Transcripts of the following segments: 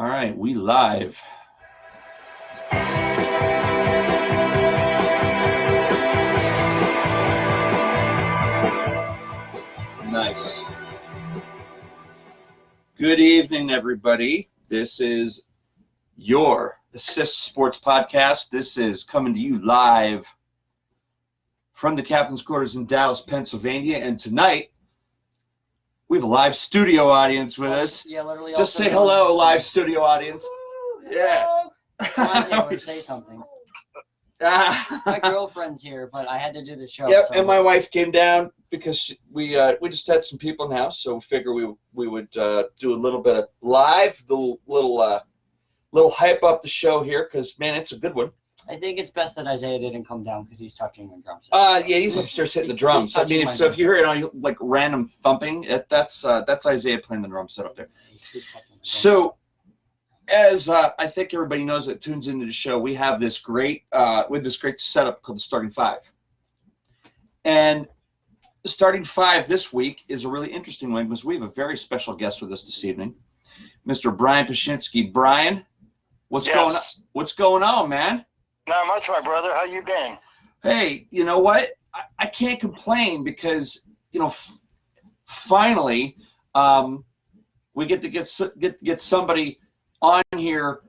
All right, we live. Nice. Good evening, everybody. This is your Assist Sports Podcast. This is coming to you live from the Captain's Quarters in Dallas, Pennsylvania. And tonight, we have a live studio audience with us. Yeah, literally. Just say hello, live studio audience. Woo, Yeah. Come on, Taylor, say something. My girlfriend's here, but I had to do the show. Yep, so. and my wife came down because we just had some people in the house, so we figured we would do a little bit of live, the little hype up the show here because man, it's a good one. I think it's best that Isaiah didn't come down because he's touching my drums. Yeah, he's upstairs hitting the drums. I mean, if you hear it on like random thumping, that's Isaiah playing the drum set up there. So, as I think everybody knows that tunes into the show, we have this great setup called the Starting Five, and the Starting Five this week is a really interesting one because we have a very special guest with us this evening, Mr. Brian Pashinsky. Brian, what's going on, man? Not much, my brother. How you been? Hey, you know what? I can't complain because finally we get to get somebody on here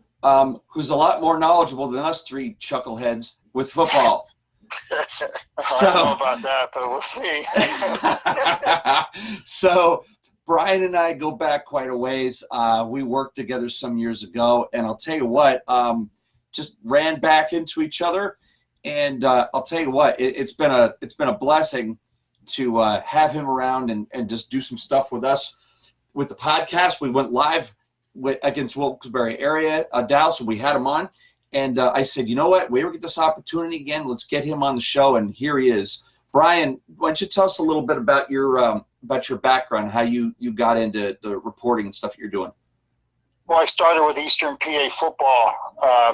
who's a lot more knowledgeable than us three chuckleheads with football. I don't know about that, but we'll see. So Brian and I go back quite a ways. We worked together some years ago, and I'll tell you what, just ran back into each other. And I'll tell you what, it's been a blessing to have him around and just do some stuff with us with the podcast. We went live against Wilkes-Barre area, Dallas, and we had him on. And I said, you know what, we ever get this opportunity again, let's get him on the show. And here he is. Brian, why don't you tell us a little bit about your background, how you got into the reporting and stuff that you're doing? Well, I started with Eastern PA football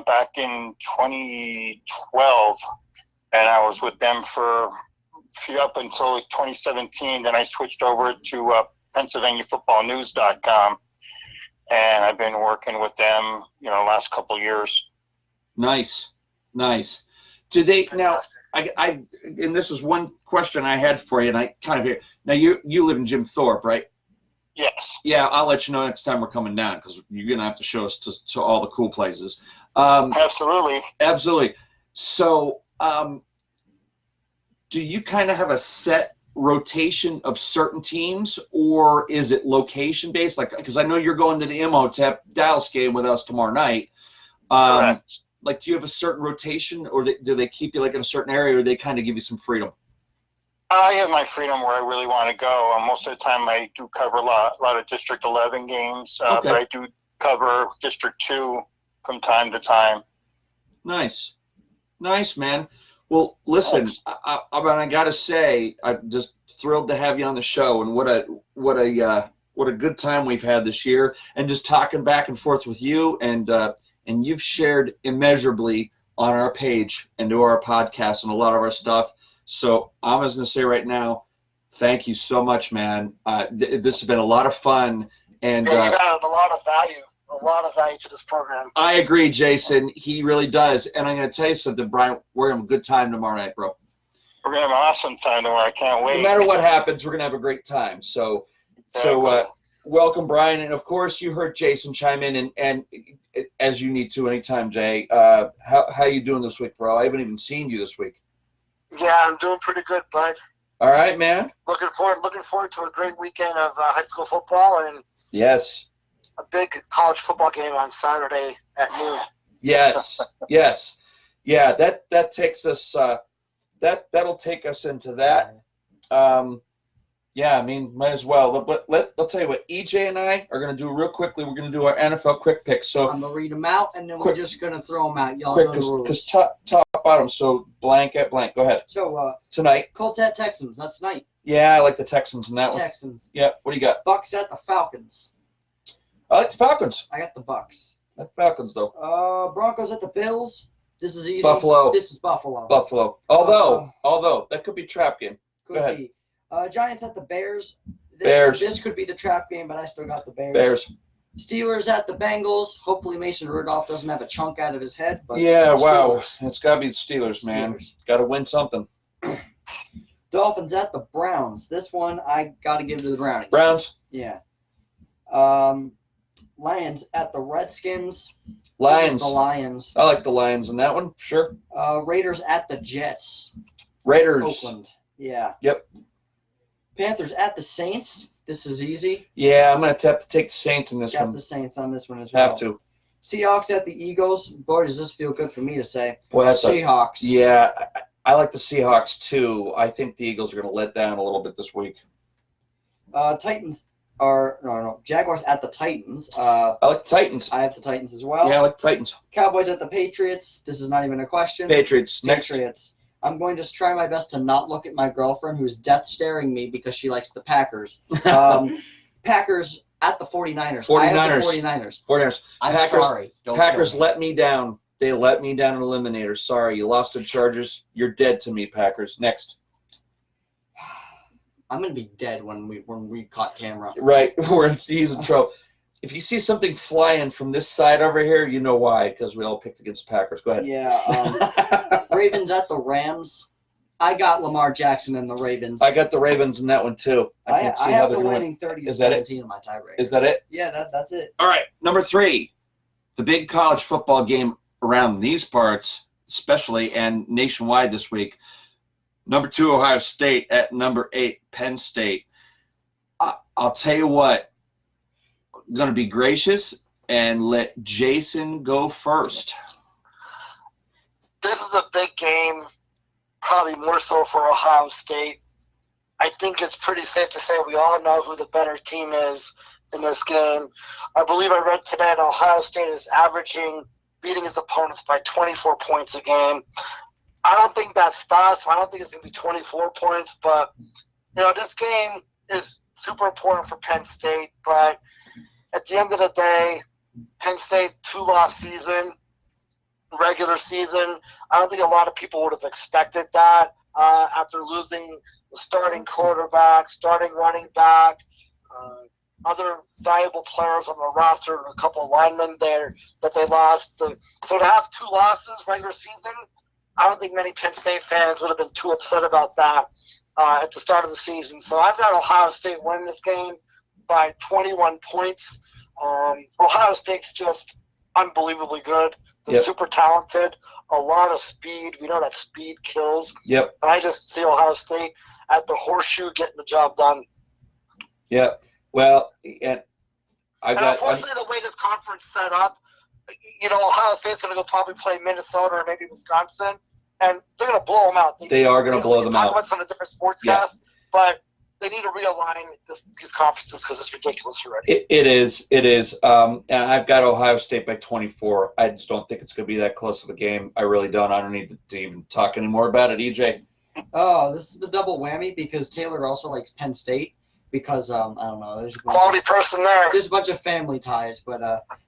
back in 2012, and I was with them up until 2017. Then I switched over to PennsylvaniaFootballNews.com, and I've been working with them, last couple of years. Nice. Do they now? And this is one question I had for you, and I kind of hear now. You live in Jim Thorpe, right? Yes. Yeah, I'll let you know next time we're coming down because you're gonna have to show us to all the cool places. Absolutely. So, do you kind of have a set rotation of certain teams, or is it location based? Like, because I know you're going to the Imhotep Dallas game with us tomorrow night. Correct. Like, do you have a certain rotation, or do they keep you like in a certain area, or do they kind of give you some freedom? I have my freedom where I really want to go. Most of the time, I do cover a lot of District 11 games, okay. But I do cover District 2 from time to time. Nice, man. Well, listen, I got to say, I'm just thrilled to have you on the show, and what a good time we've had this year, and just talking back and forth with you, and you've shared immeasurably on our page and to our podcast and a lot of our stuff. So I'm just going to say right now, thank you so much, man. This has been a lot of fun. And you got a lot of value to this program. I agree, Jason. He really does. And I'm going to tell you something, Brian, we're going to have a good time tomorrow night, bro. We're going to have an awesome time tomorrow. I can't wait. No matter what happens, we're going to have a great time. So welcome, Brian. And, of course, you heard Jason chime in, and as you need to anytime, Jay. How you doing this week, bro? I haven't even seen you this week. Yeah, I'm doing pretty good, bud. All right, man. Looking forward to a great weekend of high school football and yes, a big college football game on Saturday at noon. Yes. Yeah, that takes us that'll take us into that. Yeah, I mean, might as well. But I'll tell you what, EJ and I are going to do real quickly. We're going to do our NFL quick picks. So I'm going to read them out, and then we're just going to throw them out. Y'all quick, know the rules. because top bottom. So blank at blank. Go ahead. So tonight. Colts at Texans. That's tonight. Yeah, I like the Texans in that one. Texans. Yeah. What do you got? Bucks at the Falcons. I like the Falcons. I got the Bucks. I like the Falcons, though. Broncos at the Bills. This is easy. Buffalo. This is Buffalo. Although that could be a trap game. Could Go ahead. be. Giants at the Bears. Bears. This could be the trap game, but I still got the Bears. Bears. Steelers at the Bengals. Hopefully Mason Rudolph doesn't have a chunk out of his head. But Yeah, wow. Steelers. It's got to be the Steelers, man. Got to win something. Dolphins at the Browns. This one I got to give to the Brownies. Browns. Yeah. Lions at the Redskins. Lions. The Lions. I like the Lions in that one. Sure. Raiders at the Jets. Raiders. Oakland. Yeah. Yep. Panthers at the Saints. This is easy. Yeah, I'm going to have to take the Saints in this one. Got the Saints on this one as well. Have to. Seahawks at the Eagles. Boy, does this feel good for me to say. Boy, that's Seahawks. Yeah, I like the Seahawks too. I think the Eagles are going to let down a little bit this week. Jaguars at the Titans. I like the Titans. I have the Titans as well. Yeah, I like the Titans. Cowboys at the Patriots. This is not even a question. Patriots. Patriots. I'm going to try my best to not look at my girlfriend who's death staring me because she likes the Packers. Packers at the 49ers. 49ers. I have the 49ers. 49ers. I'm Packers, sorry. Packers let me down. They let me down in Eliminator. Sorry, you lost to Chargers. You're dead to me, Packers. Next. I'm going to be dead when we caught camera. Right. He's in trouble. If you see something flying from this side over here, you know why, because we all picked against the Packers. Go ahead. Yeah. Ravens at the Rams. I got Lamar Jackson and the Ravens. I got the Ravens in that one, too. I have the winning 30-17 in my tiebreaker. Is that it? Yeah, that's it. All right. Number 3, the big college football game around these parts, especially, and nationwide this week. Number 2, Ohio State at number 8, Penn State. I'll tell you what. I'm going to be gracious and let Jason go first. This is a big game, probably more so for Ohio State. I think it's pretty safe to say we all know who the better team is in this game. I believe I read today that Ohio State is beating his opponents by 24 points a game. I don't think that stops. I don't think it's going to be 24 points, but this game is super important for Penn State. But at the end of the day, Penn State 2-loss season, regular season. I don't think a lot of people would have expected that after losing the starting quarterback, starting running back, other valuable players on the roster, a couple of linemen there that they lost. So to have 2 losses regular season, I don't think many Penn State fans would have been too upset about that at the start of the season. So I've got Ohio State winning this game by 21 points. Ohio State's just unbelievably good. They're super talented, a lot of speed. We know that speed kills. Yep. And I just see Ohio State at the horseshoe getting the job done. Yep. Well, and unfortunately, the way this conference set up, Ohio State's going to go probably play Minnesota or maybe Wisconsin, and they're going to blow them out. They are going to blow them out. Talk about some of the different sportscasts, but they need to realign these conferences because it's ridiculous already. It is. And I've got Ohio State by 24. I just don't think it's going to be that close of a game. I really don't. I don't need to even talk anymore about it. EJ? Oh, this is the double whammy because Taylor also likes Penn State because, I don't know. There's quality person there. There's a bunch of family ties, but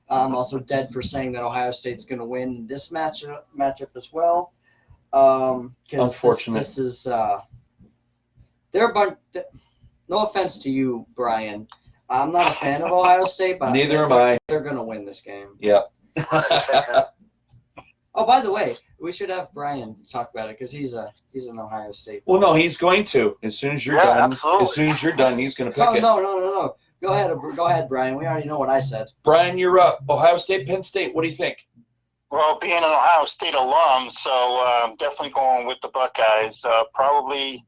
I'm also dead for saying that Ohio State's going to win this matchup as well. Unfortunate. This is they're a bunch. No offense to you, Brian. I'm not a fan of Ohio State, but neither am I. They're going to win this game. Yeah. Oh, by the way, we should have Brian talk about it because he's an Ohio State. Well, no, he's going to. As soon as you're done, absolutely. As soon as you're done, he's going to pick it. No. Go ahead, Brian. We already know what I said. Brian, you're up. Ohio State, Penn State. What do you think? Well, being an Ohio State alum, so I'm definitely going with the Buckeyes. Probably,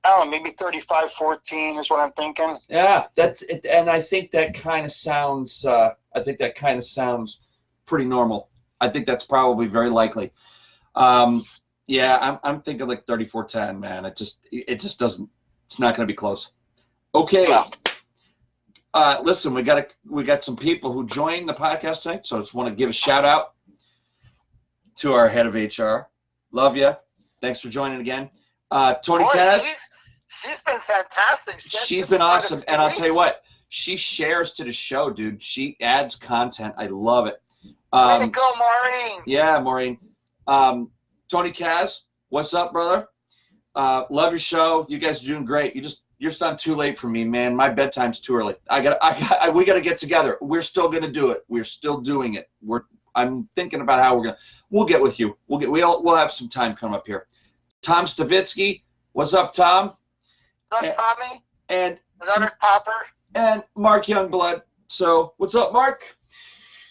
I don't know, maybe 35-14 is what I'm thinking. Yeah, that's it, and I think that kind of sounds. Pretty normal. I think that's probably very likely. Yeah, I'm thinking like 34-10, man. It just doesn't. It's not going to be close. Okay. Yeah. Listen, we got some people who joined the podcast tonight, so I just want to give a shout out to our head of HR. Love you. Thanks for joining again. Tony Kaz. She's been fantastic. She's been awesome, and I'll tell you what, she shares to the show, dude. She adds content. I love it. Way to go, Maureen. Yeah, Maureen. Tony Kaz, what's up, brother? Love your show. You guys are doing great. You're just not too late for me, man. My bedtime's too early. We got to get together. We're still going to do it. We're still doing it. I'm thinking about how we'll get with you. We'll have some time come up here. Tom Stavitsky, what's up, Tom? What's up, Tommy? And Another popper. And Mark Youngblood. So what's up, Mark?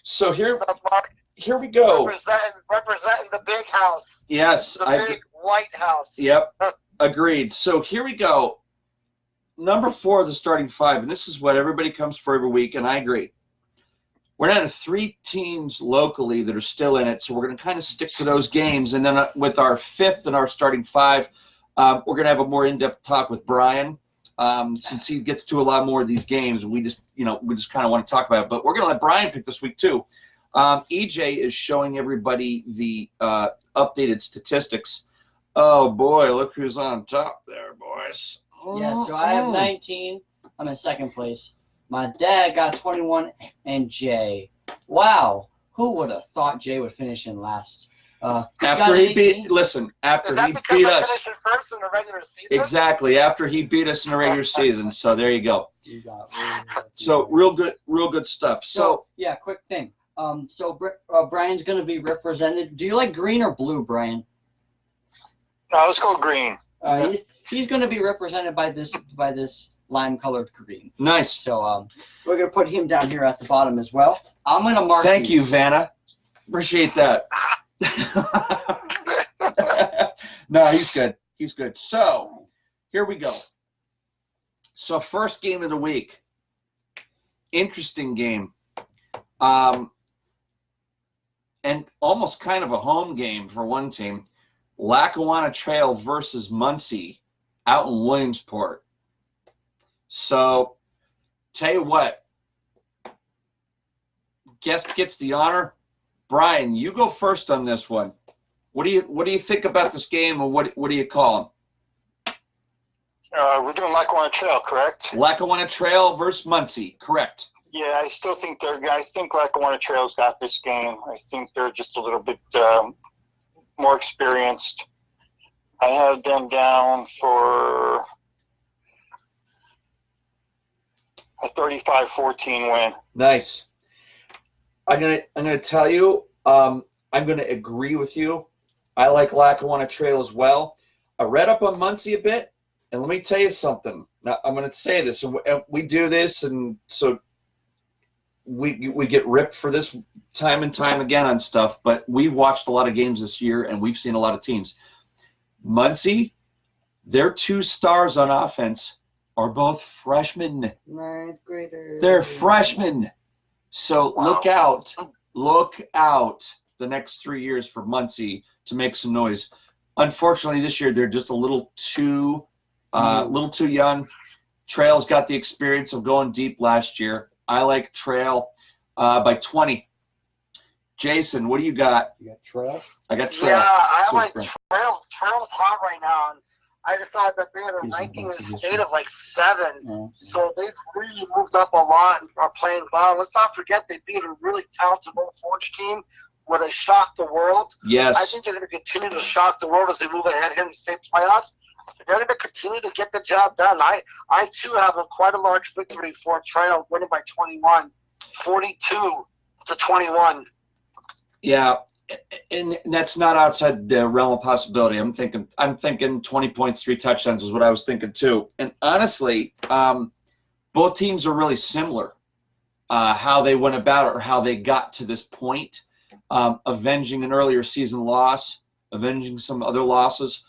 So What's up, Mark? Here we go. Representing the big house. Yes. The big White House. Yep. Agreed. So here we go. Number 4 of the starting 5, and this is what everybody comes for every week, and I agree. We're down to 3 teams locally that are still in it, so we're going to kind of stick to those games. And then with our 5th and our starting 5, we're going to have a more in-depth talk with Brian. Since he gets to a lot more of these games, we just kind of want to talk about it. But we're going to let Brian pick this week too. EJ is showing everybody the updated statistics. Oh boy, look who's on top there, boys. Yeah, so I have 19. I'm in second place. My dad got 21, and Jay. Wow, who would have thought Jay would finish in last? After he beat us. Is that because I finished in first in the regular season? Exactly, after he beat us in the regular season. So there you go. So real good stuff. So yeah, quick thing. Brian's going to be represented. Do you like green or blue, Brian? No, let's go green. He's going to be represented by this lime-colored green. Nice. So we're going to put him down here at the bottom as well. I'm going to mark. Thank you, Vanna. Appreciate that. No, he's good. He's good. So here we go. So first game of the week. Interesting game. And almost kind of a home game for one team. Lackawanna Trail versus Muncie out in Williamsport. So, tell you what. Guest gets the honor. Brian, you go first on this one. What do you think about this game, and what do you call them? We're doing Lackawanna Trail, correct? Lackawanna Trail versus Muncie, correct. Yeah, I still think I think Lackawanna Trail's got this game. I think they're just a little bit more experienced. I have them down for a 35-14 win. Nice. I'm gonna tell you. I'm gonna agree with you. I like Lackawanna Trail as well. I read up on Muncie a bit, and let me tell you something. Now I'm gonna say this, and we do this, and so we get ripped for this time and time again on stuff. But we've watched a lot of games this year, and we've seen a lot of teams. Muncie, their 2 stars on offense are both freshmen. Ninth graders. They're freshmen. So Wow. Look out the next 3 years for Muncie to make some noise. Unfortunately, this year they're just a little too young. Trail's got the experience of going deep last year. I like Trail by 20. Jason, what do you got? You got Trail? I got Trail. Yeah, I So like Trail. Trail's hot right now. And I decided that they had a ranking in the state of like 7. Yeah. So they've really moved up a lot and are playing well. Let's not forget they beat a really talented Old Forge team where they shocked the world. Yes. I think they're going to continue to shock the world as they move ahead here in the state playoffs. They're going to continue to get the job done. I too have quite a large victory for Trail, winning by 21, 42-21. Yeah, and that's not outside the realm of possibility. I'm thinking 20 points, 3 touchdowns is what I was thinking too. And honestly, both teams are really similar. How they went about it or how they got to this point, avenging an earlier season loss, avenging some other losses,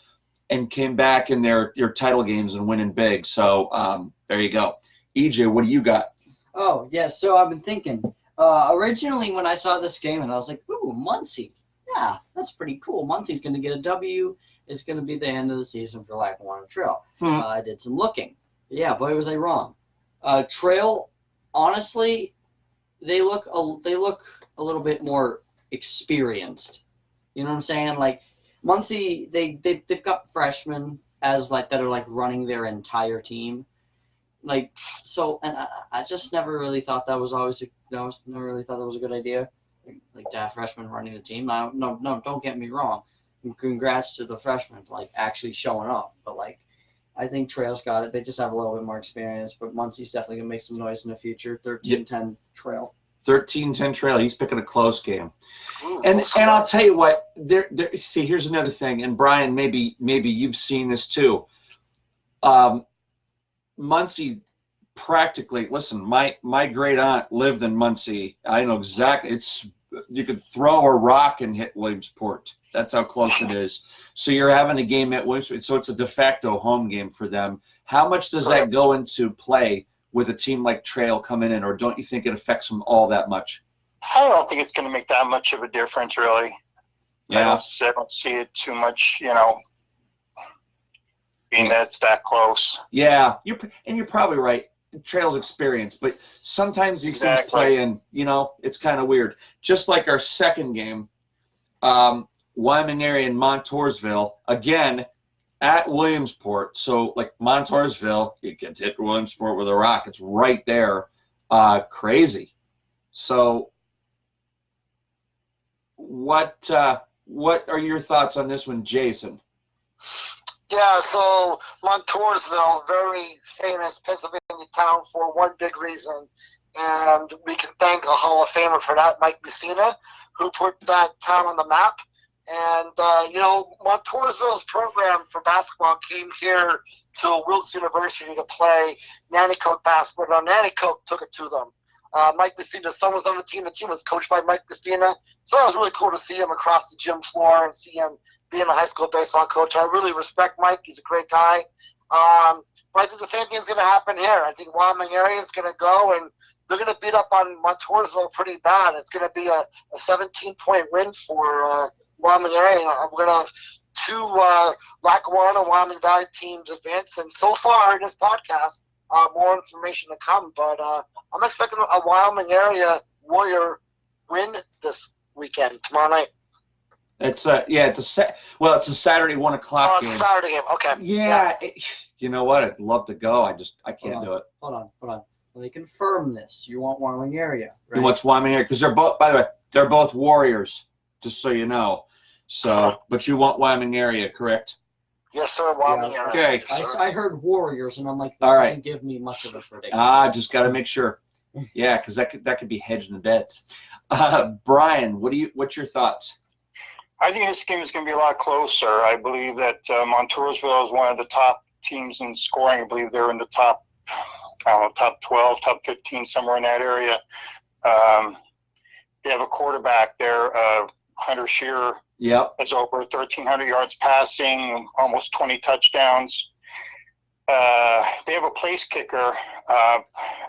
and came back in their title games and winning big. So there you go. EJ, what do you got? Oh, yeah, so I've been thinking. Originally, when I saw this game, and I was like, ooh, Muncie. Yeah, that's pretty cool. Muncie's going to get a W. It's going to be the end of the season for Lackawanna Trail. I did some looking. Yeah, boy, was I wrong. Trail, honestly, they look a little bit more experienced. You know what I'm saying? Like, Muncie, they've got freshmen as like that are like running their entire team. Like, so, and I just never really thought that was a good idea. Like to have freshmen running the team. Now, no, don't get me wrong. Congrats to the freshmen, like actually showing up. But like, I think Trail's got it. They just have a little bit more experience, but Muncie's definitely going to make some noise in the future. 13-10 Trail. 13-10 Trail. He's picking a close game. Ooh, And I'll tell you what, see, here's another thing, and Brian, maybe you've seen this too. Muncie practically, listen, my great aunt lived in Muncie. I know exactly. You could throw a rock and hit Williamsport. That's how close it is. So you're having a game at Williamsport. So it's a de facto home game for them. How much does that go into play with a team like Trail coming in, or don't you think it affects them all that much? I don't think it's going to make that much of a difference, really. Yeah. I don't see it too much, being that it's that close. Yeah, you're probably right. Trail's experience, but sometimes these things play in, it's kind of weird. Just like our second game, Wyoming area and Montoursville, again, at Williamsport. So, like Montoursville, you can hit Williamsport with a rock. It's right there. Crazy. So, what are your thoughts on this one, Jason? Yeah, so Montoursville, very famous Pennsylvania town for one big reason, and we can thank a Hall of Famer for that, Mike Messina, who put that town on the map. And, Montoursville's program for basketball came here to Wilkes University to play Nanticoke basketball. Now, Nanticoke took it to them. Mike Messina's son was on the team. The team was coached by Mike Messina. So it was really cool to see him across the gym floor and see him being a high school baseball coach. I really respect Mike. He's a great guy. But I think the same thing is going to happen here. I think Wyoming area is going to go, and they're going to beat up on Montoursville pretty bad. It's going to be a 17-point win for Wyoming area. We're going to have two Lackawanna and Wyoming Valley teams advance. And so far in this podcast, more information to come. But I'm expecting a Wyoming area Warrior win this weekend, tomorrow night. It's a Saturday 1 o'clock game. Saturday game. Okay. Yeah. You know what? I'd love to go. I can't do it. Hold on. Let me confirm this. You want Wyoming area, right? He wants Wyoming area because they're both. By the way, they're both Warriors. Just so you know. So, but you want Wyoming area, correct? Yes, sir. Wyoming area. Okay. Yes, I heard Warriors, and I'm like, that All right. doesn't give me much of a prediction. Just got to make sure. Yeah, because that could be hedging the bets. Brian, what's your thoughts? I think this game is going to be a lot closer. I believe that Montoursville is one of the top teams in scoring. I believe they're in the top 12, top 15, somewhere in that area. They have a quarterback there, Hunter Shearer. Yep. Has over 1,300 yards passing, almost 20 touchdowns. They have a place kicker. I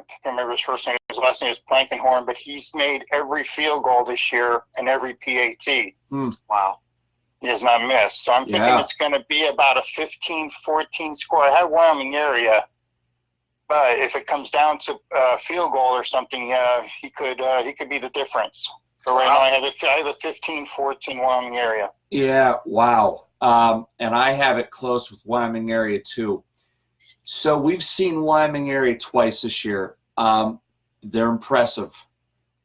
can't remember his first name. His last name is Blankenhorn, but he's made every field goal this year and every PAT. Wow. He has not missed. So I'm thinking it's going to be about a 15-14 score. I have Wyoming area, but if it comes down to a field goal or something, he could be the difference. So right now I have a 15-14 Wyoming area. Yeah, wow. And I have it close with Wyoming area too. So we've seen Wyoming area twice this year. They're impressive.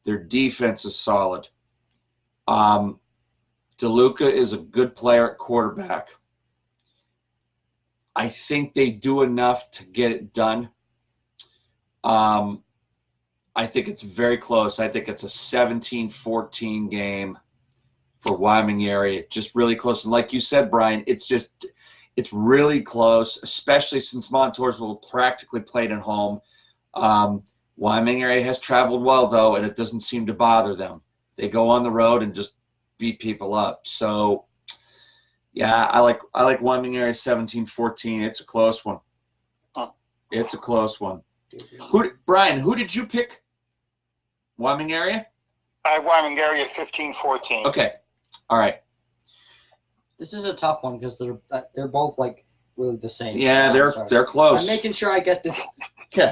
Their defense is solid. DeLuca is a good player at quarterback. I think they do enough to get it done. I think it's very close. I think it's a 17-14 game for Wyoming area. Just really close. And like you said, Brian, it's really close, especially since Montoursville practically played at home. Wyoming area has traveled well, though, and it doesn't seem to bother them. They go on the road and just beat people up. So, yeah, I like Wyoming area 17-14. It's a close one. It's a close one. Brian, who did you pick? Wyoming area? I have Wyoming area 15-14. Okay. All right. This is a tough one because they're both like really the same. Yeah, so they're close. I'm making sure I get this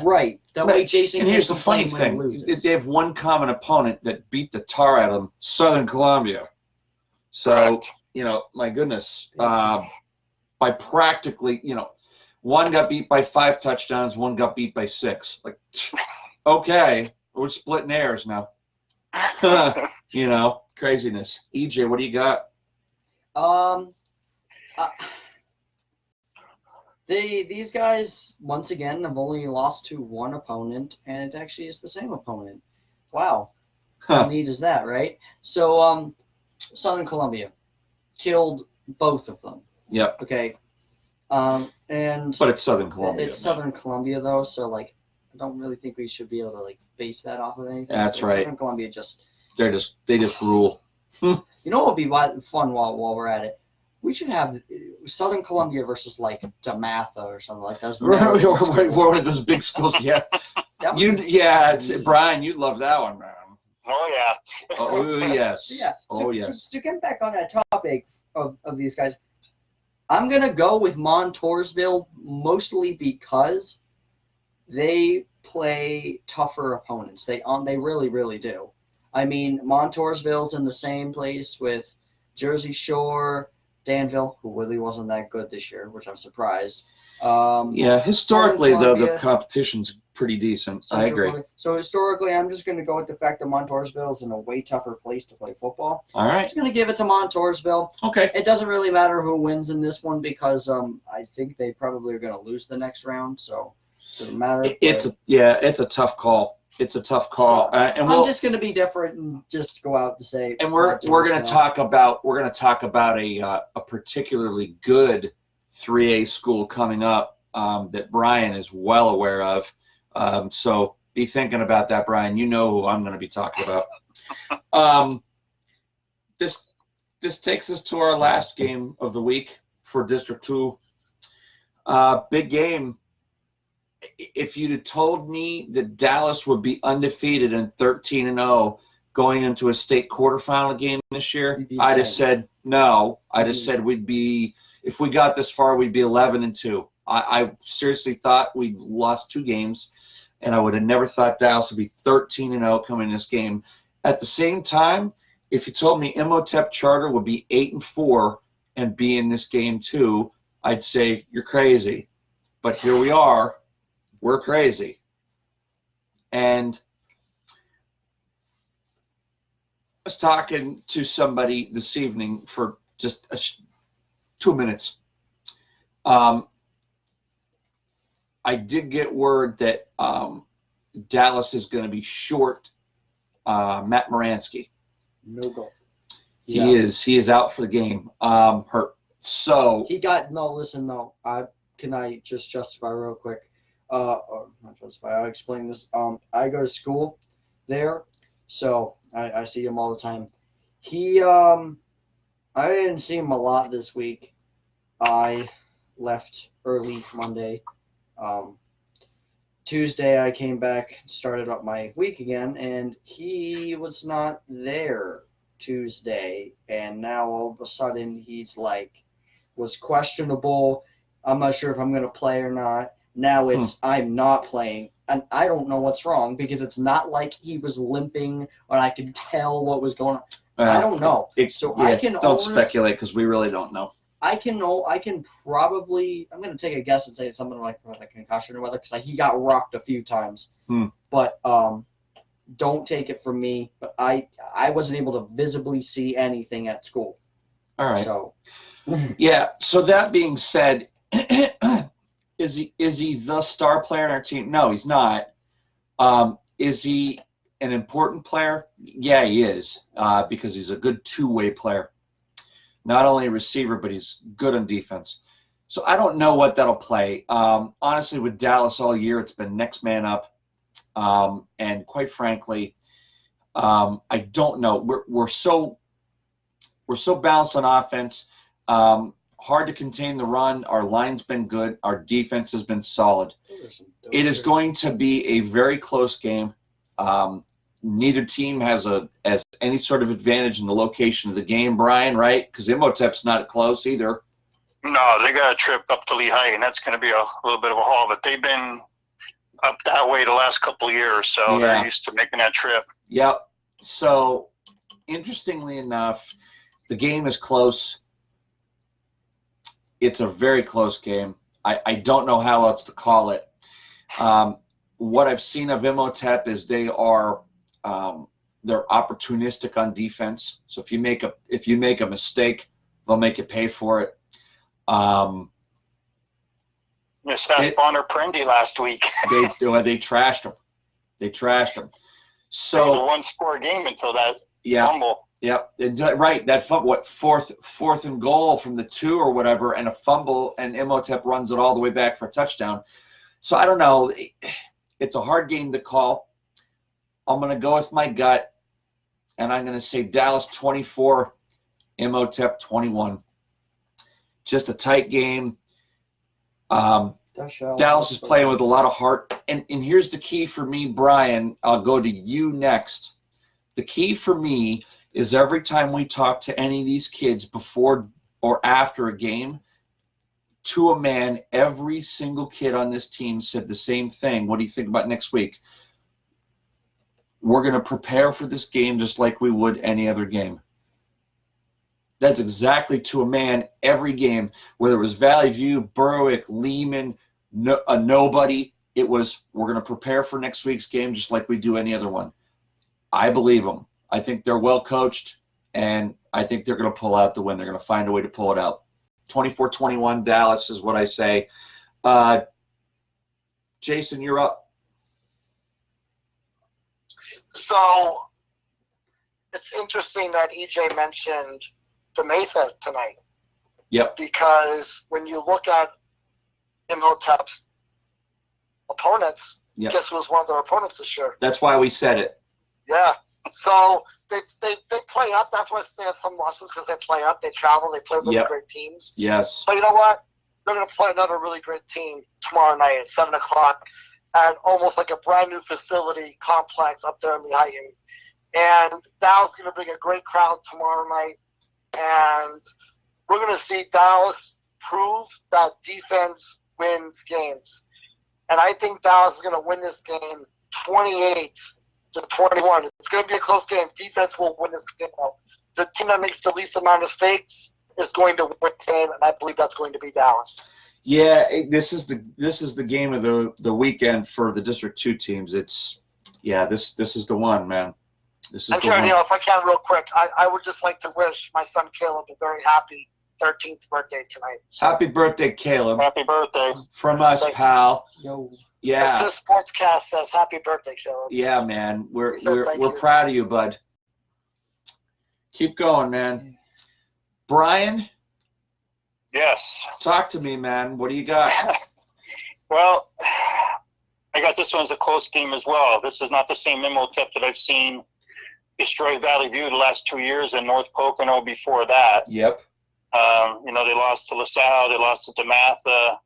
right. That way, Jason. And here's the funny thing: they have one common opponent that beat the tar out of them, Southern Columbia. So Correct. My goodness, by practically, one got beat by 5 touchdowns, one got beat by 6. Like, okay, we're splitting hairs now. Craziness. EJ, what do you got? These guys, once again, have only lost to one opponent, and it actually is the same opponent. Wow. How Huh. neat is that, right? So, Southern Columbia killed both of them. Yep. Okay. And But it's Southern Columbia. it's Southern Columbia, though, so, like, I don't really think we should be able to, like, base that off of anything. That's so right. Southern Columbia just... They just rule. You know what would be fun while we're at it? We should have Southern Columbia versus, like, DeMatha or something like that. One of those big schools. Yeah. Brian, you'd love that one, man. Oh, yeah. Oh, yes. Yeah. Oh, yes. So getting back on that topic of these guys, I'm going to go with Montoursville mostly because they play tougher opponents. They really, really do. I mean, Montoursville's in the same place with Jersey Shore, Danville, who really wasn't that good this year, which I'm surprised. Historically, though, the competition's pretty decent. I agree. So historically, I'm just going to go with the fact that Montoursville is in a way tougher place to play football. All right. I'm just going to give it to Montoursville. Okay. It doesn't really matter who wins in this one because I think they probably are going to lose the next round. So it doesn't matter. It's a tough call. It's a tough call. And I'm just going to be different and just go out to say. And we're going to talk about a particularly good 3A school coming up that Brian is well aware of. So be thinking about that, Brian. You know who I'm going to be talking about. This takes us to our last game of the week for District 2. Big game. If you'd have told me that Dallas would be undefeated and 13-0 going into a state quarterfinal game this year, I'd have said no. I'd have said if we got this far, we'd be 11-2. I seriously thought we'd lost 2 games, and I would have never thought Dallas would be 13-0 coming in this game. At the same time, if you told me Imhotep Charter would be 8-4 and be in this game too, I'd say you're crazy. But here we are. We're crazy. And I was talking to somebody this evening for just 2 minutes. I did get word that Dallas is going to be short Matt Moransky. No goal. He is out for the game. Hurt. So he got listen. Can I just justify real quick? Or not justify. I'll explain this. I go to school there, so I see him all the time. I didn't see him a lot this week. I left early Monday. Tuesday I came back, started up my week again, and he was not there Tuesday. And now all of a sudden he's was questionable. I'm not sure if I'm going to play or not. Now it's I'm not playing, and I don't know what's wrong because it's not like he was limping or I could tell what was going on. I don't know. Don't speculate because we really don't know. I can probably. I'm going to take a guess and say something like concussion or whether because he got rocked a few times. But don't take it from me. But I wasn't able to visibly see anything at school. All right. So yeah. So that being said. Is he the star player on our team? No, he's not. Is he an important player? Yeah, he is because he's a good two-way player. Not only a receiver, but he's good on defense. So I don't know what that'll play. Honestly, with Dallas all year, it's been next man up. And quite frankly, I don't know. We're so balanced on offense. Hard to contain the run. Our line's been good. Our defense has been solid. It is going to be a very close game. Neither team has any sort of advantage in the location of the game, Brian, right? Because Imhotep's not close either. No, they got a trip up to Lehigh, and that's going to be a little bit of a haul. But they've been up that way the last couple of years, so they're used to making that trip. Yep. So, interestingly enough, the game is close. It's a very close game. I don't know how else to call it. What I've seen of Imhotep is they're opportunistic on defense. So if you make a mistake, they'll make you pay for it. Missed that Bonner Prendy last week. They trashed him. They trashed him. So it was a one-score game until that fumble. Yep. Right. That fourth and goal from the 2 or whatever, and a fumble, and Imhotep runs it all the way back for a touchdown. So I don't know. It's a hard game to call. I'm going to go with my gut, and I'm going to say Dallas 24, Imhotep 21. Just a tight game. Dallas is playing with a lot of heart. And here's the key for me, Brian. I'll go to you next. The key for me is every time we talk to any of these kids before or after a game, to a man, every single kid on this team said the same thing. What do you think about next week? We're going to prepare for this game just like we would any other game. That's exactly to a man every game, whether it was Valley View, Berwick, Lehman, nobody. It was, we're going to prepare for next week's game just like we do any other one. I believe them. I think they're well coached, and I think they're going to pull out the win. They're going to find a way to pull it out. 24-21 Dallas is what I say. Jason, you're up. So it's interesting that EJ mentioned DeMatha tonight. Yep. Because when you look at Imhotep's opponents, guess who was one of their opponents this year? That's why we said it. Yeah. So they play up. That's why they have some losses, because they play up. They travel. They play really great teams. Yes. But you know what? They're going to play another really great team tomorrow night at 7 o'clock at almost like a brand new facility complex up there in Lehighton. And Dallas is going to bring a great crowd tomorrow night. And we're going to see Dallas prove that defense wins games. And I think Dallas is going to win this game 28-21. It's going to be a close game. Defense will win this game. The team that makes the least amount of mistakes is going to win the game, and I believe that's going to be Dallas. Yeah, this is the game of the weekend for the District 2 teams. This is the one, man. This is and Jared, if I can real quick, I would just like to wish my son Caleb a very happy 13th birthday tonight. So, happy birthday, Caleb. Happy birthday. From us, thanks. pal. Yo. Yeah. This Sportscast says happy birthday, Caleb. Yeah, man. We're you. proud of you, bud. Keep going, man. Brian? Yes. Talk to me, man. What do you got? Well, I got this one as a close game as well. This is not the same Imhotep that I've seen destroy Valley View the last 2 years and North Pocono before that. Yep. They lost to LaSalle. They lost to DeMatha.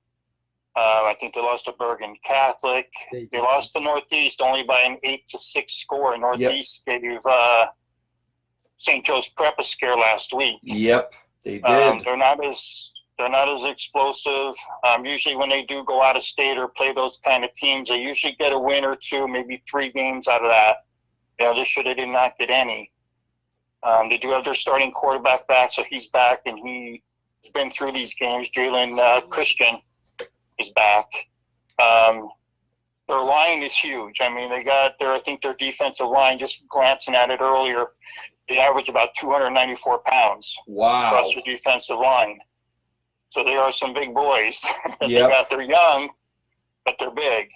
I think they lost to Bergen Catholic. They lost to Northeast only by an 8-6 score. Northeast gave St. Joe's Prep a scare last week. Yep, they did. They're not as explosive. Usually when they do go out of state or play those kind of teams, they usually get a win or two, maybe 3 games out of that. This year they did not get any. They do have their starting quarterback back, so he's back, and he's been through these games. Jalen Christian is back. Their line is huge. I mean, I think their defensive line, just glancing at it earlier, they average about 294 pounds across their defensive line. So they are some big boys. They're young, but they're big.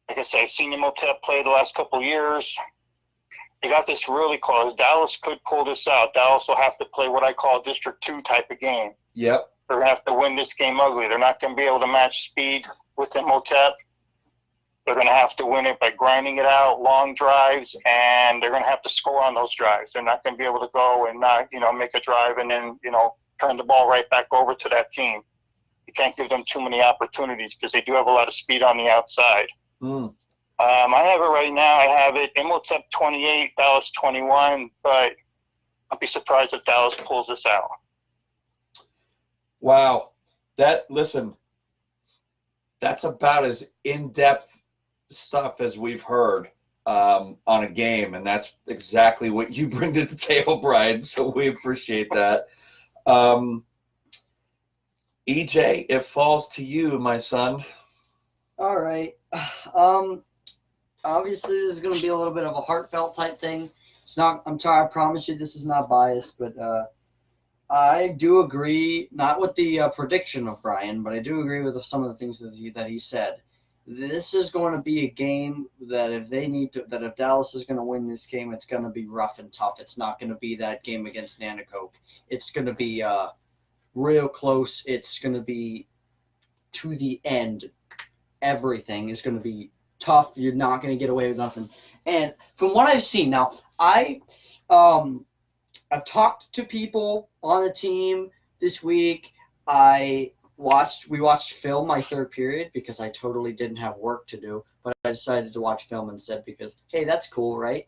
Like I said, I've seen Imhotep play the last couple of years. They got this really close. Dallas could pull this out. Dallas will have to play what I call a District 2 type of game. Yep. They're going to have to win this game ugly. They're not going to be able to match speed with Imhotep. They're going to have to win it by grinding it out, long drives, and they're going to have to score on those drives. They're not going to be able to go and not, make a drive and then, turn the ball right back over to that team. You can't give them too many opportunities because they do have a lot of speed on the outside. I have it right now. I have it Imhotep 28, Dallas 21, but I'd be surprised if Dallas pulls this out. Wow. That's about as in-depth stuff as we've heard on a game, and that's exactly what you bring to the table, Brian, so we appreciate that. EJ, it falls to you, my son. All right. Obviously, this is going to be a little bit of a heartfelt type thing. It's not. I'm sorry. I promise you, this is not biased, but I do agree, not with the prediction of Brian, but I do agree with some of the things that he said. This is going to be a game that if Dallas is going to win this game, it's going to be rough and tough. It's not going to be that game against Nanticoke. It's going to be real close. It's going to be to the end. Everything is going to be tough. You're not going to get away with nothing. And from what I've seen now, I've talked to people on the team this week. We watched film my third period because I totally didn't have work to do, but I decided to watch film instead because, hey, that's cool, right?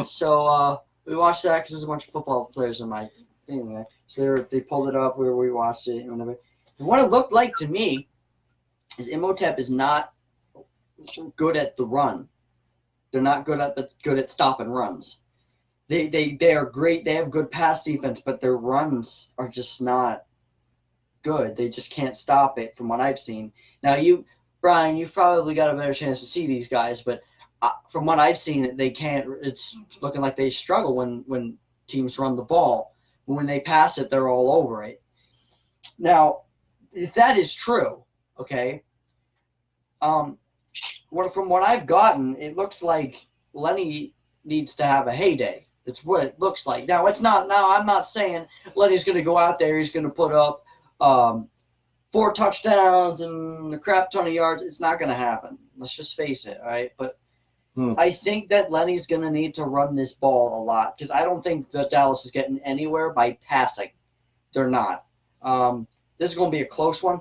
So we watched that because there's a bunch of football players in my thing there. So they pulled it up where we watched it and whatever. And what it looked like to me is Imhotep is not good at the run. They're not good at stopping runs. They are great. They have good pass defense, but their runs are just not good. They just can't stop it from what I've seen. Now, Brian, you've probably got a better chance to see these guys, but from what I've seen, they can't. It's looking like they struggle when teams run the ball. When they pass it, they're all over it. Now, if that is true, okay, from what I've gotten, it looks like Lenny needs to have a heyday. It's what it looks like. Now, it's not. Now, I'm not saying Lenny's going to go out there. He's going to put up 4 touchdowns and a crap ton of yards. It's not going to happen. Let's just face it, all right? But I think that Lenny's going to need to run this ball a lot because I don't think that Dallas is getting anywhere by passing. They're not. This is going to be a close one.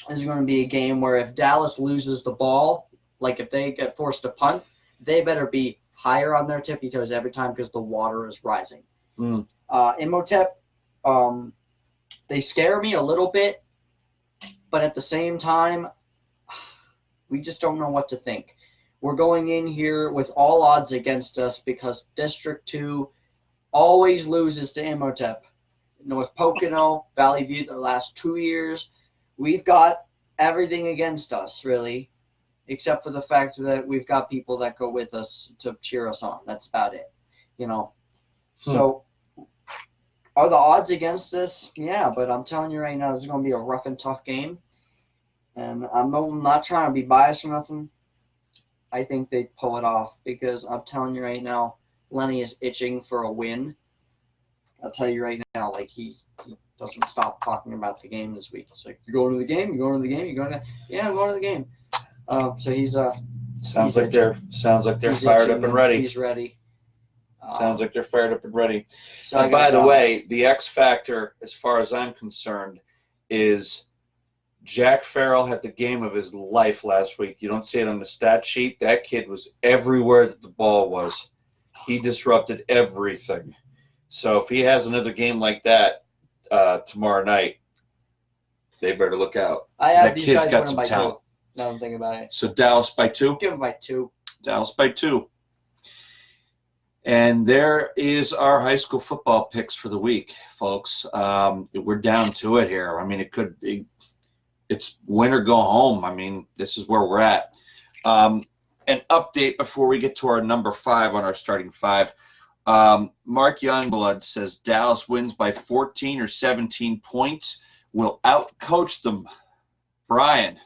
This is going to be a game where if Dallas loses the ball, like if they get forced to punt, they better be higher on their tippy toes every time because the water is rising. Imhotep, they scare me a little bit, but at the same time, we just don't know what to think. We're going in here with all odds against us because District 2 always loses to Imhotep. North Pocono, Valley View, the last 2 years, we've got everything against us, really, except for the fact that we've got people that go with us to cheer us on. That's about it, So are the odds against this? Yeah, but I'm telling you right now, this is going to be a rough and tough game. And I'm not trying to be biased or nothing. I think they pull it off because I'm telling you right now, Lenny is itching for a win. I'll tell you right now, like he doesn't stop talking about the game this week. It's like, you're going to the game? You're going to the game? You're going to – yeah, I'm going to the game. So he's sounds like they're fired up and ready. He's ready. Sounds like they're fired up and ready. So by the way, the X factor, as far as I'm concerned, is Jack Farrell had the game of his life last week. You don't see it on the stat sheet. That kid was everywhere that the ball was. He disrupted everything. So if he has another game like that tomorrow night, they better look out. I have that these kid's guys got winning some by talent. 2. Now I'm thinking about it. So Dallas by 2? Give them by 2. Dallas by 2. And there is our high school football picks for the week, folks. We're down to it here. I mean, it's win or go home. I mean, this is where we're at. An update before we get to our number 5 on our starting 5. Mark Youngblood says Dallas wins by 14 or 17 points. We'll outcoach them. Brian,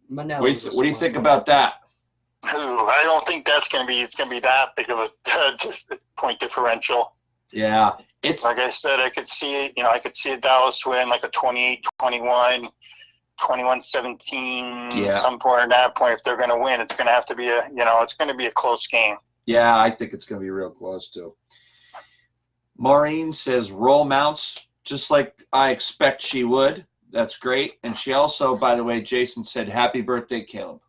what do you think about that? I don't think it's going to be that big of a point differential. Yeah, it's like I said, I could see a Dallas win like a 28-21, 21-17, some point at that point. If they're going to win, it's going to have to be it's going to be a close game. Yeah, I think it's going to be real close too. Maureen says roll mounts just like I expect she would. That's great. And she also, by the way, Jason said happy birthday, Caleb.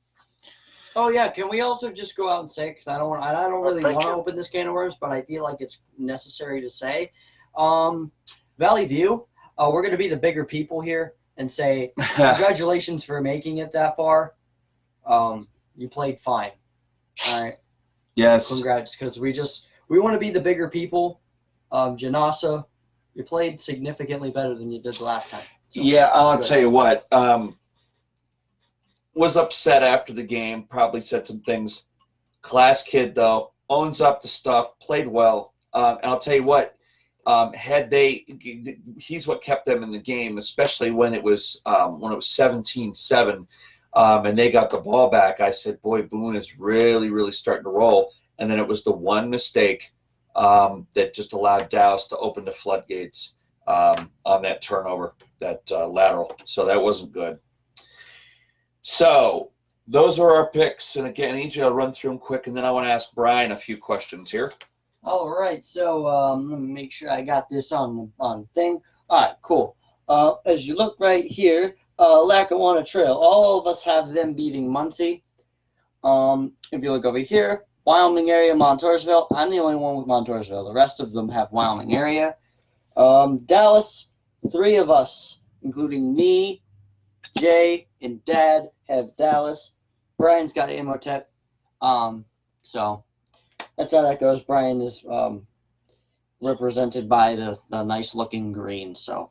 Oh yeah, can we also just go out and say, because I don't really want to open this can of worms, but I feel like it's necessary to say, Valley View, we're going to be the bigger people here and say congratulations for making it that far. You played fine. All right. Yes. Congrats, because we want to be the bigger people. Janasa, you played significantly better than you did the last time. So, yeah, I'll tell you what. Was upset after the game, probably said some things. Class kid, though, owns up to stuff, played well. And I'll tell you what, he's what kept them in the game, especially when it was 17-7, and they got the ball back. I said, boy, Boone is really, really starting to roll. And then it was the one mistake that just allowed Dallas to open the floodgates on that turnover, that lateral. So that wasn't good. So those are our picks. And again, EJ, I'll run through them quick, and then I want to ask Brian a few questions here. All right, so let me make sure I got this on thing. All right, cool. As you look right here, Lackawanna Trail, all of us have them beating Muncie. If you look over here, Wyoming area, Montoursville. I'm the only one with Montoursville. The rest of them have Wyoming area. Dallas, 3 of us, including me, Jay, and Dad, have Dallas. Brian's got Imhotep. So that's how that goes. Brian is represented by the nice looking green. So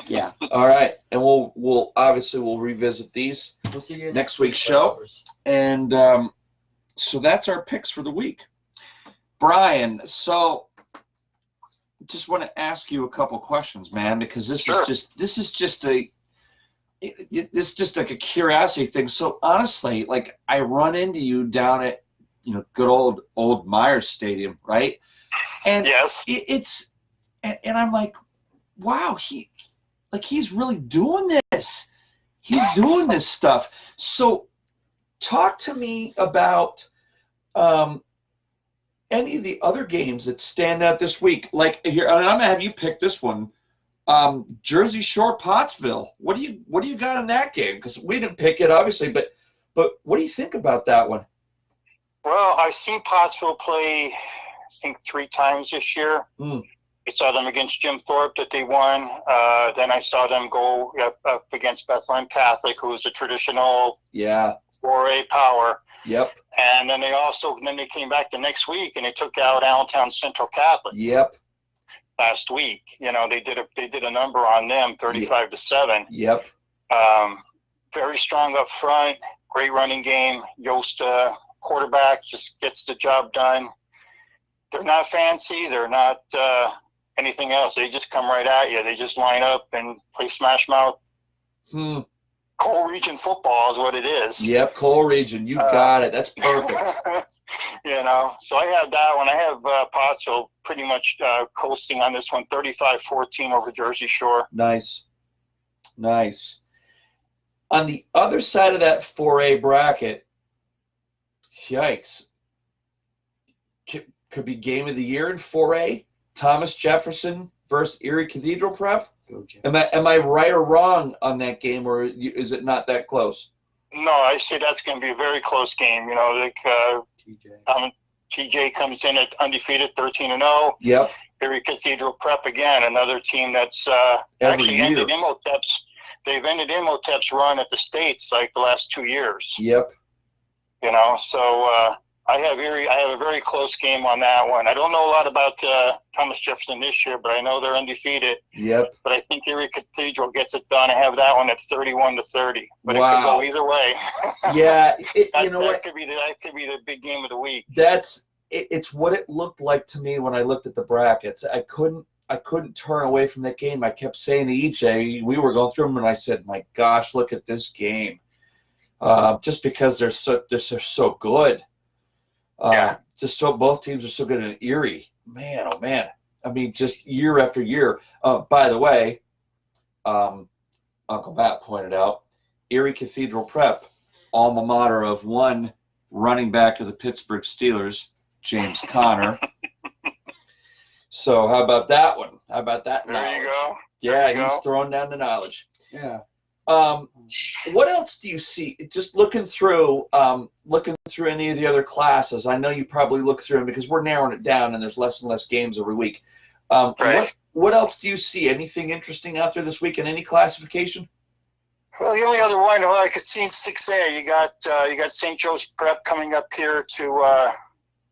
yeah. All right, and we'll obviously revisit these We'll see you next week's show. And so that's our picks for the week. Brian, so just want to ask you a couple questions, man, because this is just like a curiosity thing. So honestly, like, I run into you down at good old Myers Stadium, right? And Yes. And I'm like, wow, he's really doing this. He's doing this stuff. So talk to me about any of the other games that stand out this week. Like here, I'm gonna have you pick this one. Jersey Shore Pottsville. What do you got in that game? Because we didn't pick it, obviously, but what do you think about that one? Well, I've seen Pottsville play, I think, 3 times this year. I saw them against Jim Thorpe that they won. Then I saw them go up against Bethlehem Catholic, who's a traditional 4A power. Yep. And then they came back the next week and they took out Allentown Central Catholic. Yep. Last week, they did a number on them, 35-7. Yep. Very strong up front, great running game. Yost, quarterback, just gets the job done. They're not fancy. They're not anything else. They just come right at you. They just line up and play smash mouth. Coal Region football is what it is. Yep, Coal Region. You got it. That's perfect. So I have that one. I have Pottsville pretty much coasting on this one, 35-14 over Jersey Shore. Nice. On the other side of that 4A bracket, yikes. Could be game of the year in 4A. Thomas Jefferson versus Erie Cathedral Prep. Am I right or wrong on that game, or is it not that close? No, I say that's going to be a very close game. TJ comes in at undefeated, 13-0. Yep. Erie Cathedral Prep again, another team that's actually ended Imhotep's. They've ended Imhotep's run at the States like the last 2 years. Yep. So I have a very close game on that one. I don't know a lot about Thomas Jefferson this year, but I know they're undefeated. Yep. But I think Erie Cathedral gets it done. I have that one at 31-30. But It could go either way. Yeah. That could be the big game of the week. It's what it looked like to me when I looked at the brackets. I couldn't turn away from that game. I kept saying to EJ, we were going through them, and I said, my gosh, look at this game. Just because they're so good. Both teams are so good in Erie. Man, oh man. I mean, just year after year. By the way, Uncle Matt pointed out, Erie Cathedral Prep, alma mater of one running back of the Pittsburgh Steelers, James Conner. So how about that one? How about that knowledge? There you go. Yeah, he's throwing down the knowledge. Yeah. What else do you see? Just looking through any of the other classes. I know you probably look through them because we're narrowing it down, and there's less and less games every week. Right. What else do you see? Anything interesting out there this week in any classification? Well, the only other one I could see in 6A, you got St. Joe's Prep coming up here to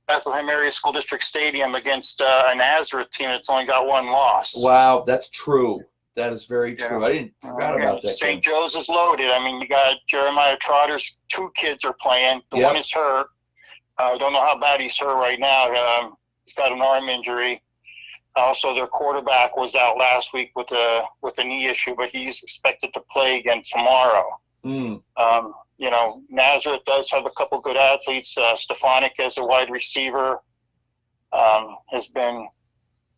Bethlehem Area School District Stadium against a Nazareth team that's only got 1 loss. Wow, that's true. That is very true. I didn't forgot about that. St. Joe's is loaded. I mean, you got Jeremiah Trotter's 2 kids are playing. The one is hurt. I don't know how bad he's hurt right now. He's got an arm injury. Also, their quarterback was out last week with a knee issue, but he's expected to play again tomorrow. Nazareth does have a couple good athletes. Stefanik as a wide receiver has been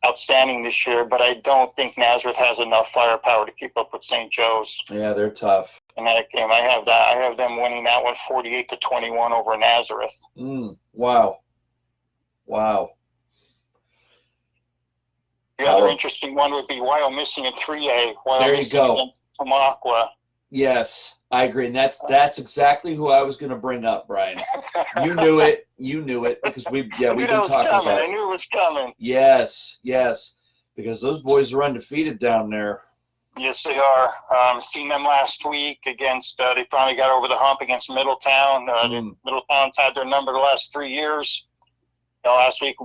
outstanding this year, but I don't think Nazareth has enough firepower to keep up with St. Joe's. Yeah, they're tough. In that game, I have them winning that one 48-21 over Nazareth. Wow. The other interesting one would be Wyomissing in 3A. There you go. Against Tamaqua. Yes, I agree. And that's exactly who I was going to bring up, Brian. You knew it. Because we've been talking about it. I knew it was coming. Yes. Because those boys are undefeated down there. Yes, they are. Seen them last week against, they finally got over the hump against Middletown. Middletown's had their number the last 3 years. Last week,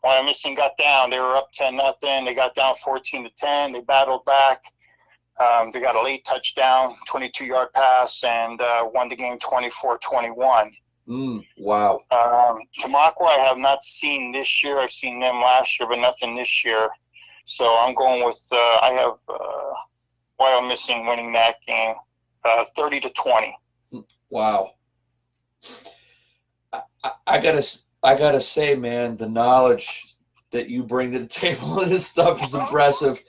Wyomissing got down. They were up 10-0. They got down 14-10. They battled back. They got a late touchdown, 22-yard pass, and won the game 24-21. Wow. Tamaqua I have not seen this year. I've seen them last year, but nothing this year. So I'm going with I have Wyomissing winning that game 30-20. Wow. I gotta say, man, the knowledge that you bring to the table and this stuff is impressive,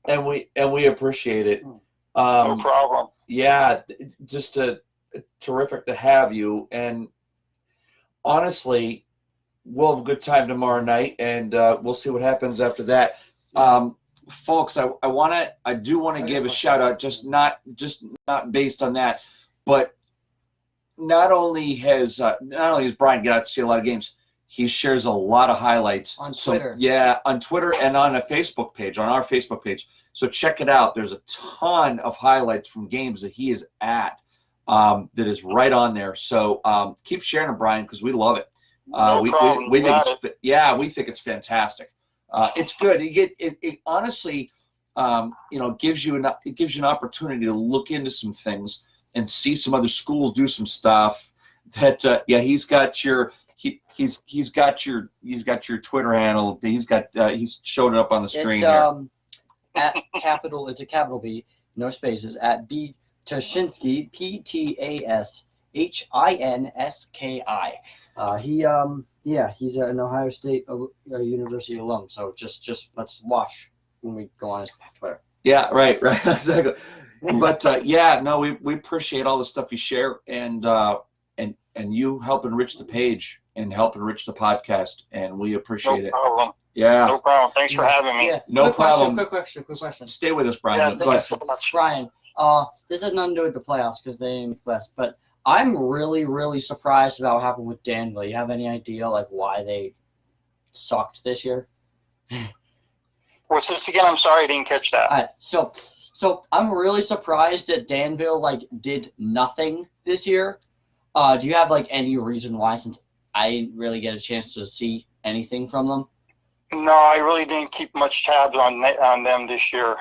and we appreciate it. No problem. Yeah, just terrific to have you. And honestly, we'll have a good time tomorrow night, and we'll see what happens after that. Folks, I do want to give a shout out, just not based on that, but not only has Brian got out to see a lot of games, he shares a lot of highlights on Twitter. On Twitter and on a Facebook page, on our Facebook page. So check it out. There's a ton of highlights from games that he is at that is right on there. So keep sharing it, Brian, because we love it. We think it's fantastic. It's good. It honestly, gives you an opportunity to look into some things and see some other schools do some stuff. That he's got your Twitter handle. He's showed it up on the screen here. At capital. It's a capital B, no spaces. At B Tashinsky, PTASHINSKI. He's an Ohio State University alum. So just let's watch when we go on his Twitter. Yeah, right, exactly. But we appreciate all the stuff you share, and you help enrich the page and help enrich the podcast, and we appreciate it. No problem. Yeah. No problem. Thanks for having me. Yeah. No problem. Quick question. Stay with us, Brian. Yeah, Go thank you ahead. so much. Brian, this has nothing to do with the playoffs because they didn't make the playoffs, but I'm really, really surprised about what happened with Danville. You have any idea why they sucked this year? What's this again? I'm sorry, I didn't catch that. So I'm really surprised that Danville did nothing this year. Do you have any reason why? Since I didn't really get a chance to see anything from them. No, I really didn't keep much tabs on them this year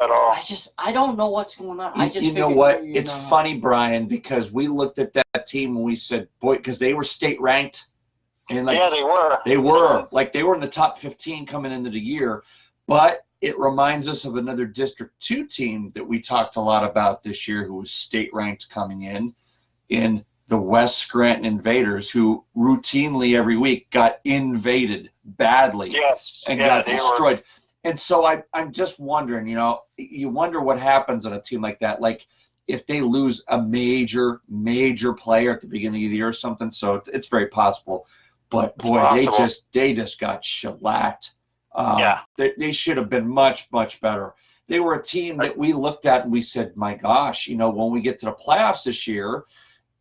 at all. I don't know what's going on. You know what? It's funny, Brian, because we looked at that team and we said, boy, because they were state ranked. And Yeah, they were. They were. They were in the top 15 coming into the year. But it reminds us of another District 2 team that we talked a lot about this year who was state ranked coming in the West Scranton Invaders, who routinely every week got invaded badly. Yes. And got destroyed. And so I'm just wondering, you wonder what happens on a team like that. If they lose a major player at the beginning of the year or something. So it's very possible. But boy, they just got shellacked. They should have been much, much better. They were a team that we looked at and we said, my gosh, when we get to the playoffs this year,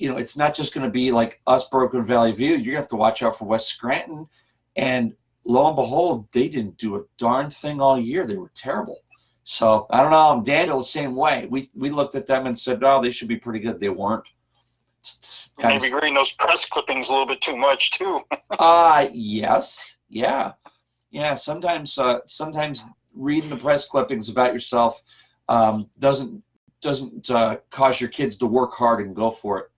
it's not just going to be like us, Broken Valley View. You're going to have to watch out for West Scranton. And lo and behold, they didn't do a darn thing all year. They were terrible. So I don't know. Danville the same way. We looked at them and said, oh, they should be pretty good. They weren't. Maybe reading those press clippings a little bit too much too. Yes. Yeah. Yeah. Sometimes reading the press clippings about yourself doesn't cause your kids to work hard and go for it.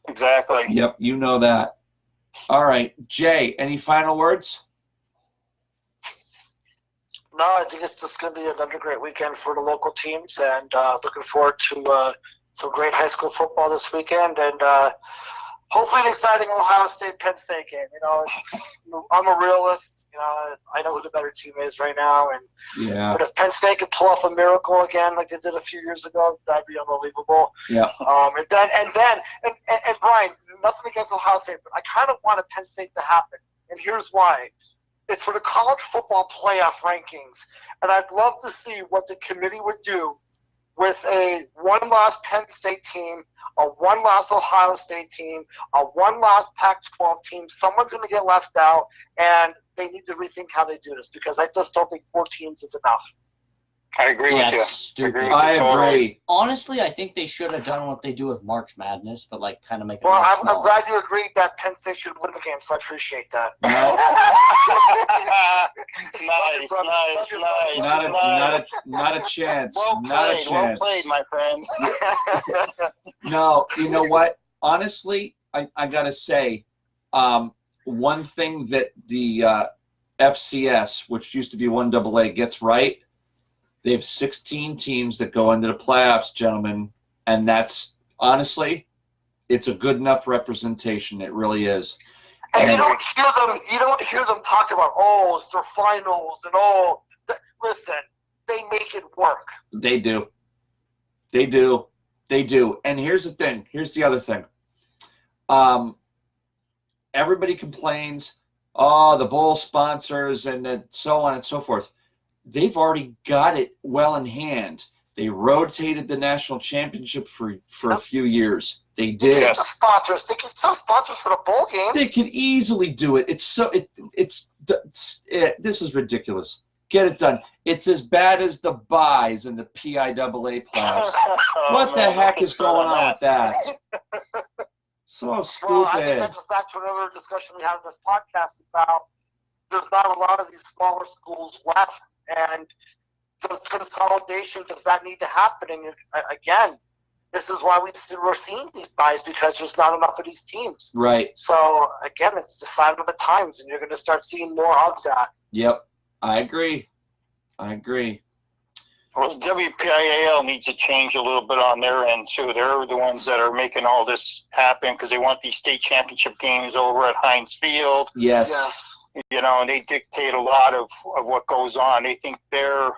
Exactly. Yep, you know that. All right, Jay, any final words? No, I think it's just going to be another great weekend for the local teams, and looking forward to some great high school football this weekend, and hopefully an exciting Ohio State-Penn State game. I'm a realist. I know who the better team is right now, but if Penn State could pull off a miracle again like they did a few years ago, that'd be unbelievable. Yeah. And Brian, nothing against Ohio State, but I kind of want a Penn State to happen, and here's why. It's for the college football playoff rankings, and I'd love to see what the committee would do with a one-loss Penn State team, a one-loss Ohio State team, a one-loss Pac-12 team. Someone's going to get left out, and they need to rethink how they do this because I just don't think 4 teams is enough. I agree with you. Stupid. I agree. Honestly, I think they should have done what they do with March Madness, but kind of make it Well, more I'm small. glad you agreed that Penn State should win the game, so I appreciate that. Nice. Not a chance. Well Not a played, chance. well played, my friend. No, you know what? Honestly, I gotta say, one thing that the FCS, which used to be 1AA, gets right. They have 16 teams that go into the playoffs, gentlemen, and that's honestly, it's a good enough representation. It really is. And you don't hear them talk about it's their finals and listen, they make it work. They do. They do. They do. And here's the thing. Here's the other thing. Everybody complains, the bowl sponsors and so on and so forth. They've already got it well in hand. They rotated the national championship for a few years. They did. They get the sponsors. They get some sponsors for the bowl games. They could easily do it. This is ridiculous. Get it done. It's as bad as the buys in the PIAA playoffs. What the heck is going on with that? So stupid. Well, I think that goes back to another discussion we had in this podcast about there's not a lot of these smaller schools left, and does consolidation, does that need to happen? And again, this is why we're seeing these buys, because there's not enough of these teams. Right. So, again, it's the sign of the times, and you're going to start seeing more of that. Yep. I agree. Well, the WPIAL needs to change a little bit on their end, too. They're the ones that are making all this happen because they want these state championship games over at Heinz Field. Yes. And they dictate a lot of what goes on. They think they're,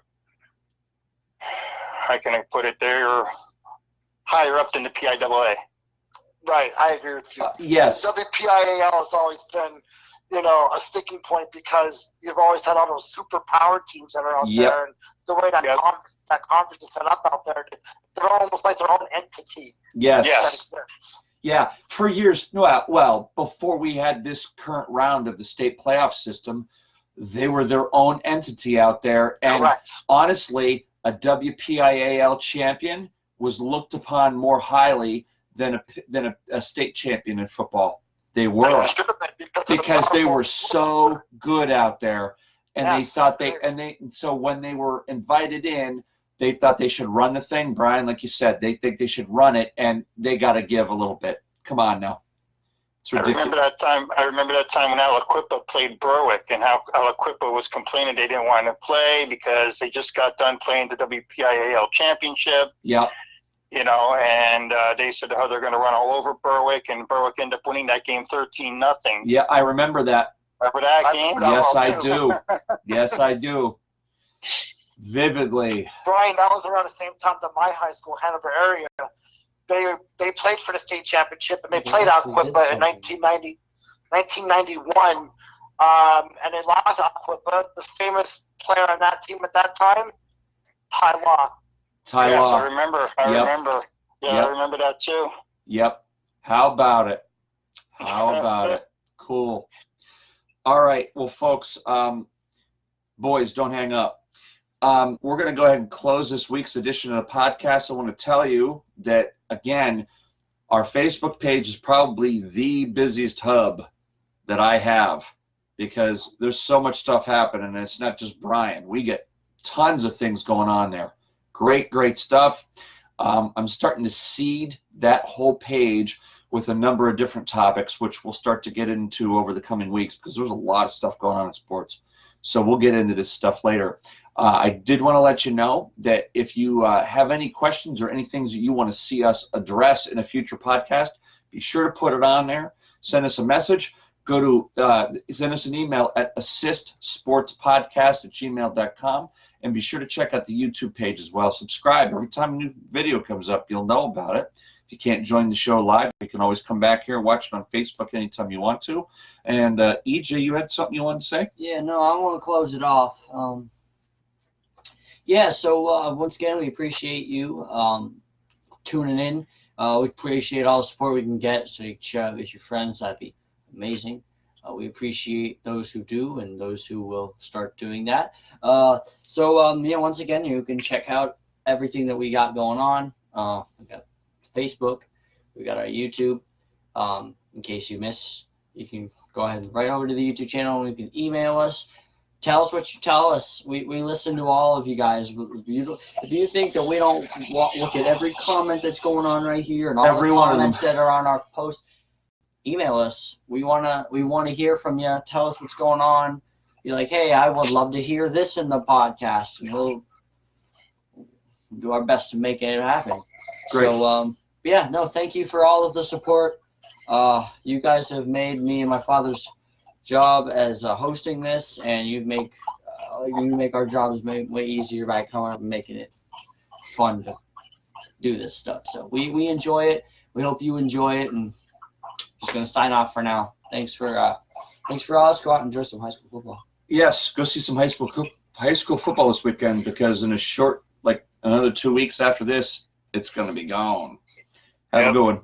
how can I put it, they're higher up than the PIAA. Right, I agree with you. Yes. WPIAL has always been, a sticking point because you've always had all those super power teams that are out there, and the way that conference is set up out there, they're almost like their own entity. Yes. That exists. Yeah, for years. Well, before we had this current round of the state playoff system, they were their own entity out there. And Correct. Honestly, a WPIAL champion was looked upon more highly than a state champion in football. They were, because they were so good out there, and they thought so when they were invited in, they thought they should run the thing. Brian, like you said, they think they should run it, and they got to give a little bit. Come on now. It's ridiculous. I remember that time when Aliquippa played Berwick, and how Aliquippa was complaining they didn't want to play because they just got done playing the WPIAL championship. Yeah. And they said how they're going to run all over Berwick, and Berwick ended up winning that game 13-0. Yeah, I remember that. Remember that game? Yes, I do. Yes, I do. Vividly. Brian, that was around the same time that my high school, Hanover area, they played for the state championship, and they played Aliquippa in 1991. And they lost Aliquippa. The famous player on that team at that time, Ty Law. Yes, I remember. Yeah, Yep. I remember that too. Yep. How about it? Cool. All right. Well, folks, boys, don't hang up. We're going to go ahead and close this week's edition of the podcast. I want to tell you that, again, our Facebook page is probably the busiest hub that I have, because there's so much stuff happening, and it's not just Brian. We get tons of things going on there. Great stuff. I'm starting to seed that whole page with a number of different topics, which we'll start to get into over the coming weeks because there's a lot of stuff going on in sports. So we'll get into this stuff later. I did want to let you know that if you have any questions or any things that you want to see us address in a future podcast, be sure to put it on there. Send us a message. Go to send us an email at assistsportspodcast@gmail.com, and be sure to check out the YouTube page as well. Subscribe. Every time a new video comes up, you'll know about it. If you can't join the show live, you can always come back here and watch it on Facebook anytime you want to. And EJ, you had something you wanted to say? Yeah, no, I want to close it off. So once again, we appreciate you tuning in. We appreciate all the support we can get, so you can share it with your friends. That'd be amazing. We appreciate those who do and those who will start doing that. Once again, you can check out everything that we got going on. We got Facebook, we got our YouTube. In case you miss, you can go ahead and right over to the YouTube channel, and you can email us. Tell us what you tell us. We listen to all of you guys. If you think that we don't look at every comment that's going on right here and all the comments that are on our post, email us. We wanna hear from you. Tell us what's going on. Be like, hey, I would love to hear this in the podcast, and we'll do our best to make it happen. Great. So thank you for all of the support. You guys have made me and my father's job as hosting this, and you make our jobs way easier by coming up and making it fun to do this stuff. So we enjoy it. We hope you enjoy it, and just gonna sign off for now. Thanks for all. Let's go out and enjoy some high school football. Yes, go see some high school football this weekend, because in a short, another 2 weeks after this, it's gonna be gone. Have a good one.